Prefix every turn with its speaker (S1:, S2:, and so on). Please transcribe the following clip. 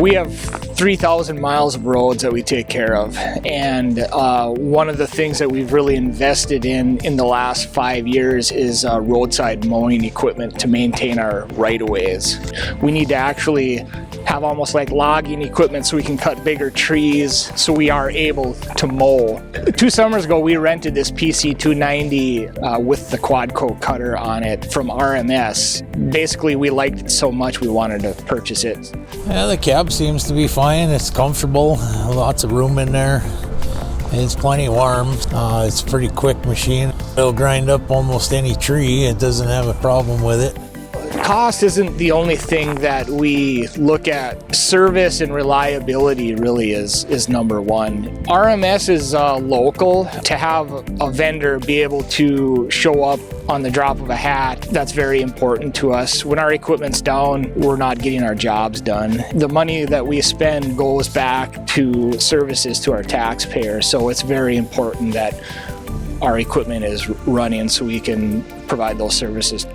S1: We have 3,000 miles of roads that we take care of, and one of the things that we've really invested in the last 5 years is roadside mowing equipment to maintain our right-of-ways. We need to actually have almost like logging equipment so we can cut bigger trees so we are able to mow. 2 summers ago we rented this PC 290 with the quad-coat cutter on it from RMS. Basically we liked it so much we wanted to purchase it.
S2: Yeah, the cab seems to be fine. It's comfortable, lots of room in there. It's plenty warm. It's a pretty quick machine. It'll grind up almost any tree. It doesn't have a problem with it.
S1: Cost isn't the only thing that we look at. Service and reliability really is number one. RMS is local. To have a vendor be able to show up on the drop of a hat, that's very important to us. When our equipment's down, we're not getting our jobs done. The money that we spend goes back to services to our taxpayers, so it's very important that our equipment is running so we can provide those services.